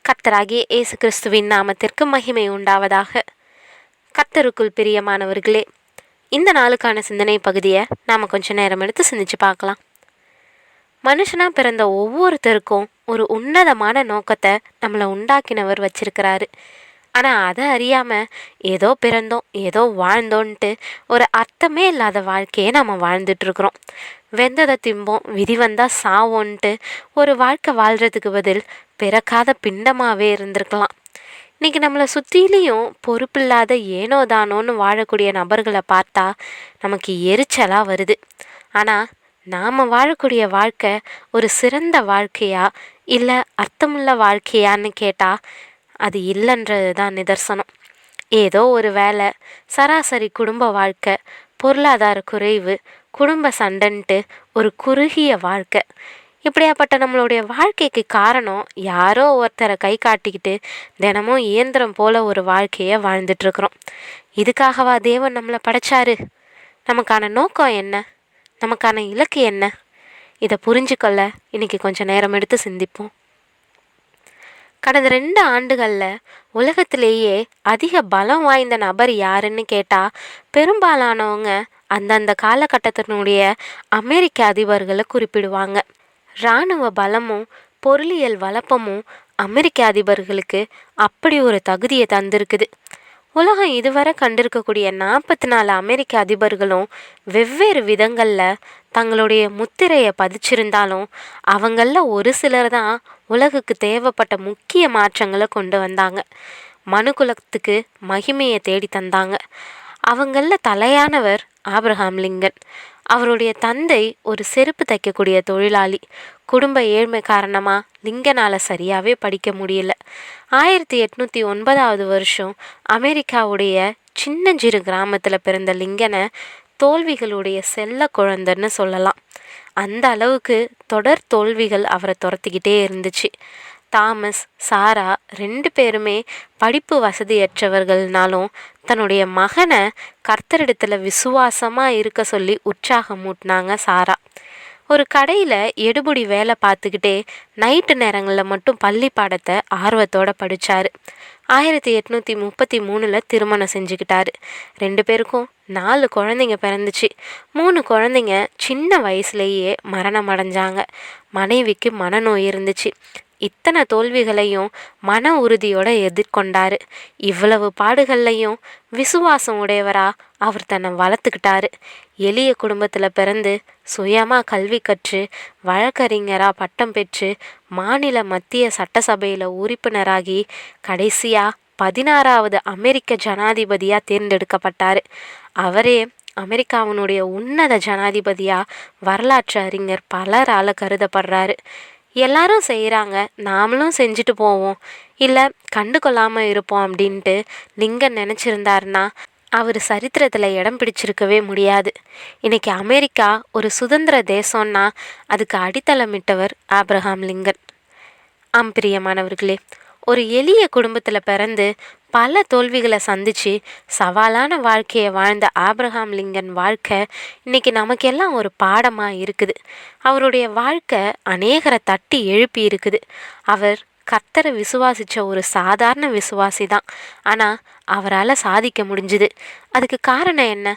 கர்த்தராகிய இயேசு கிறிஸ்துவின் நாமத்திற்கு மகிமை உண்டாவதாக. கர்த்தருக்குள் பிரியமானவர்களே, இந்த நாளுக்கான சிந்தனை பகுதியை நாம் கொஞ்ச நேரம் எடுத்து சிந்திச்சு பார்க்கலாம். மனுஷனாக பிறந்த ஒவ்வொருத்தருக்கும் ஒரு உன்னதமான நோக்கத்தை நம்மளை உண்டாக்கினவர் வச்சிருக்கிறாரு. ஆனால் அதை அறியாமல் ஏதோ பிறந்தோம் ஏதோ வாழ்ந்தோன்ட்டு ஒரு அர்த்தமே இல்லாத வாழ்க்கையை நம்ம வாழ்ந்துட்டுருக்குறோம். வெந்ததை திம்போம் விதி வந்தால் சாவோன்ட்டு ஒரு வாழ்க்கை வாழ்கிறதுக்கு பதில் பிறக்காத பிண்டமாகவே இருந்திருக்கலாம். இன்றைக்கி நம்மளை சுற்றிலையும் பொறுப்பில்லாத ஏனோ தானோன்னு வாழக்கூடிய நபர்களை பார்த்தா நமக்கு எரிச்சலாக வருது. ஆனால் நாம் வாழக்கூடிய வாழ்க்கை ஒரு சிறந்த வாழ்க்கையா இல்லை அர்த்தமுள்ள வாழ்க்கையான்னு கேட்டால் அது இல்லைன்றது தான் நிதர்சனம். ஏதோ ஒரு வேலை, சராசரி குடும்ப வாழ்க்கை, பொருளாதார குறைவு, குடும்ப சண்டைன்ட்டு ஒரு குறுகிய வாழ்க்கை. இப்படியாப்பட்ட நம்மளுடைய வாழ்க்கைக்கு காரணம் யாரோ ஒருத்தரை கை காட்டிக்கிட்டு தினமும் இயந்திரம் போல ஒரு வாழ்க்கையை வாழ்ந்துட்டுருக்குறோம். இதுக்காகவா தேவன் நம்மளை படைச்சாரு? நமக்கான நோக்கம் என்ன? நமக்கான இலக்கு என்ன? இதை புரிஞ்சுக்கொள்ள இன்னைக்கு கொஞ்சம் நேரம் எடுத்து சிந்திப்போம். கடந்த 2 ஆண்டுகளில் உலகத்திலேயே அதிக பலம் வாய்ந்த நபர் யாருன்னு கேட்டால் பெரும்பாலானவங்க அந்தந்த காலகட்டத்தினுடைய அமெரிக்க அதிபர்களை குறிப்பிடுவாங்க. இராணுவ பலமும் பொருளியல் வளப்பமும் அமெரிக்க அதிபர்களுக்கு அப்படி ஒரு தகுதியை தந்திருக்குது. உலகம் இதுவரை கண்டிருக்கக்கூடிய 44 அமெரிக்க அதிபர்களும் வெவ்வேறு விதங்களில் தங்களுடைய முத்திரையை பதிச்சிருந்தாலும் அவங்களில் ஒரு சிலர் தான் உலகுக்கு தேவைப்பட்ட முக்கிய மாற்றங்களை கொண்டு வந்தாங்க. மனுக்குலத்துக்கு மகிமையை தேடி தந்தாங்க. அவங்களில் தலையானவர் ஆப்ரஹாம் லிங்கன். அவருடைய தந்தை ஒரு செருப்பு தைக்கக்கூடிய தொழிலாளி. குடும்ப ஏழ்மை காரணமாக லிங்கனால் சரியாகவே படிக்க முடியல. 1809 வருஷம் அமெரிக்காவுடைய சின்னஞ்சிறு கிராமத்தில் பிறந்த லிங்கனை தோல்விகளுடைய செல்ல குழந்தைன்னு சொல்லலாம். அந்த அளவுக்கு தொடர் தோல்விகள் அவரை துரத்திக்கிட்டே இருந்துச்சு. தாமஸ், சாரா 2 பேருமே படிப்பு வசதியற்றவர்கள்னாலும் தன்னுடைய மகனை கர்த்தரிடத்தில் விசுவாசமாக இருக்க சொல்லி உற்சாகமூட்டினாங்க சாரா. ஒரு கடையில் எடுபடி வேலை பார்த்துக்கிட்டே நைட்டு நேரங்களில் மட்டும் பள்ளி பாடத்தை ஆர்வத்தோடு படித்தார். 1833 திருமணம் செஞ்சுக்கிட்டாரு. 2 பேருக்கும் 4 குழந்தைங்க பிறந்துச்சு. 3 குழந்தைங்க சின்ன வயசுலேயே மரணம் அடைஞ்சாங்க. மனைவிக்கு மனநோய் இருந்துச்சு. இத்தனை தோல்விகளையும் மன உறுதியோடு எதிர்கொண்டாரு. இவ்வளவு பாடுகள்லையும் விசுவாசம் உடையவரா அவர் தன்னை வளர்த்துக்கிட்டாரு. எளிய குடும்பத்தில் பிறந்து சுயமாக கல்வி கற்று வழக்கறிஞராக பட்டம் பெற்று மாநில மத்திய சட்டசபையில் உறுப்பினராகி கடைசியாக 16வது அமெரிக்க ஜனாதிபதியாக தேர்ந்தெடுக்கப்பட்டார். அவரே அமெரிக்காவினுடைய உன்னத ஜனாதிபதியாக வரலாற்று அறிஞர் பலரால் கருதப்படுறாரு. எல்லாரும் செய்கிறாங்க, நாமளும் செஞ்சுட்டு போவோம், இல்லை கண்டு கொள்ளாமல் இருப்போம் அப்படின்ட்டு லிங்கன் நினச்சிருந்தாருன்னா அவர் சரித்திரத்தில் இடம் பிடிச்சிருக்கவே முடியாது. இன்றைக்கி அமெரிக்கா ஒரு சுதந்திர தேசம்னா அதுக்கு அடித்தளமிட்டவர் ஆப்ரஹாம் லிங்கன். பிரியமானவர்களே, ஒரு எளிய குடும்பத்தில் பிறந்து பல தோல்விகளை சந்தித்து சவாலான வாழ்க்கையை வாழ்ந்த ஆப்ரஹாம் லிங்கன் வாழ்க்கை இன்றைக்கி நமக்கெல்லாம் ஒரு பாடமாக இருக்குது. அவருடைய வாழ்க்கை அநேகரை தட்டி எழுப்பி இருக்குது. அவர் கர்த்தரை விசுவாசித்த ஒரு சாதாரண விசுவாசி தான். ஆனால் அவரால் சாதிக்க முடிஞ்சுது. அதுக்கு காரணம் என்ன?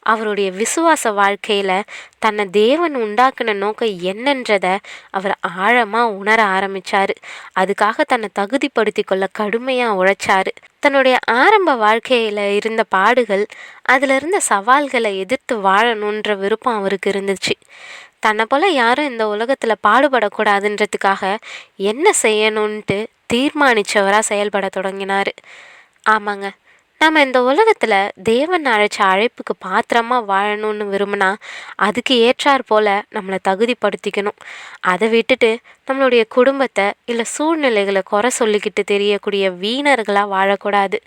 அவருடைய விசுவாச வாழ்க்கையில் தன்னை தேவன் உண்டாக்குன நோக்கம் என்னன்றதை அவர் ஆழமாக உணர ஆரம்பித்தார். அதுக்காக தன்னை தகுதிப்படுத்தி கொள்ள கடுமையாக உழைச்சார். தன்னுடைய ஆரம்ப வாழ்க்கையில் இருந்த பாடுகள், அதில் இருந்த சவால்களை எதிர்த்து வாழணுன்ற விருப்பம் அவருக்கு இருந்துச்சு. தன்னை போல் யாரும் இந்த உலகத்தில் பாடுபடக்கூடாதுன்றதுக்காக என்ன செய்யணுன்ட்டு தீர்மானித்தவராக செயல்பட தொடங்கினார். ஆமாங்க, நம்ம இந்த உலகத்தில் தேவன் அழைச்ச அழைப்புக்கு பாத்திரமாக வாழணும்னு விரும்பினா அதுக்கு ஏற்றார் போல் நம்மளை தகுதிப்படுத்திக்கணும். அதை விட்டுட்டு நம்மளுடைய குடும்பத்தை இல்லை சூழ்நிலைகளை குறை சொல்லிக்கிட்டு தெரியக்கூடிய வீணர்களாக வாழக்கூடாது.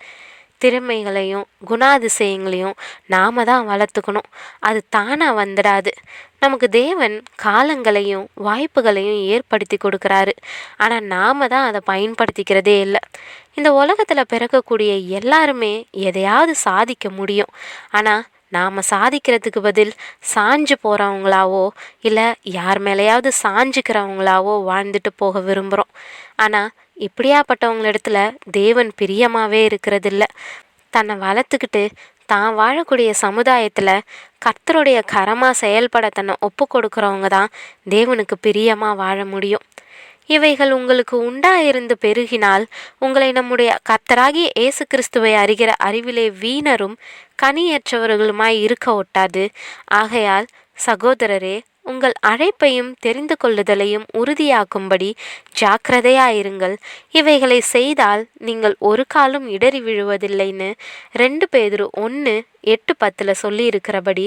திறமைகளையும் குணாதிசயங்களையும் நாம் தான் வளர்த்துக்கணும். அது தானாக வந்துடாது. நமக்கு தேவன் காலங்களையும் வாய்ப்புகளையும் ஏற்படுத்தி கொடுக்குறாரு. ஆனால் நாம் தான் அதை பயன்படுத்திக்கிறதே இல்லை. இந்த உலகத்தில் பிறக்கக்கூடிய எல்லாருமே எதையாவது சாதிக்க முடியும். ஆனால் நாம் சாதிக்கிறதுக்கு பதில் சாஞ்சு போகிறவங்களாவோ இல்லை யார் மேலேயாவது சாஞ்சுக்கிறவங்களாவோ வாழ்ந்துட்டு போக விரும்புகிறோம். ஆனால் இப்படியாப்பட்டவங்களிடத்துல தேவன் பிரியமாகவே இருக்கிறதில்ல. தன்னை வளர்த்துக்கிட்டு தான் வாழக்கூடிய சமுதாயத்தில் கர்த்தருடைய கரமாக செயல்பட தன்னை ஒப்பு கொடுக்குறவங்க தான் தேவனுக்கு பிரியமாக வாழ முடியும். இவைகள் உங்களுக்கு உண்டாயிருந்து பெருகினால் உங்களை நம்முடைய கர்த்தராகிய இயேசு கிறிஸ்துவை அறிகிற அறிவிலே வீணரும் கனியற்றவர்களுமாய் இருக்க ஒட்டாது. ஆகையால் சகோதரரே, உங்கள் அழைப்பையும் தெரிந்து கொள்ளுதலையும் உறுதியாக்கும்படி ஜாக்கிரதையாயிருங்கள். இவைகளை செய்தால் நீங்கள் ஒரு காலும் இடறி விழுவதில்லைன்னு 2 பேதுரு 1:8-10 சொல்லி இருக்கிறபடி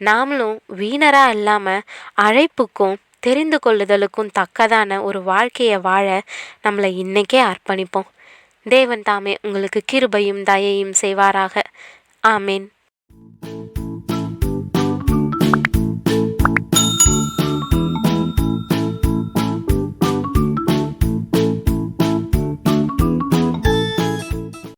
நாமளும் வீணரா இல்லாமல் அழைப்புக்கும் தெரிந்து கொள்ளுதலுக்கும் தக்கதான ஒரு வாழ்க்கையை வாழ நம்மளை இன்னைக்கே அர்ப்பணிப்போம். தேவன் தாமே உங்களுக்கு கிருபையும் தயையும் செய்வாராக. ஆமேன்.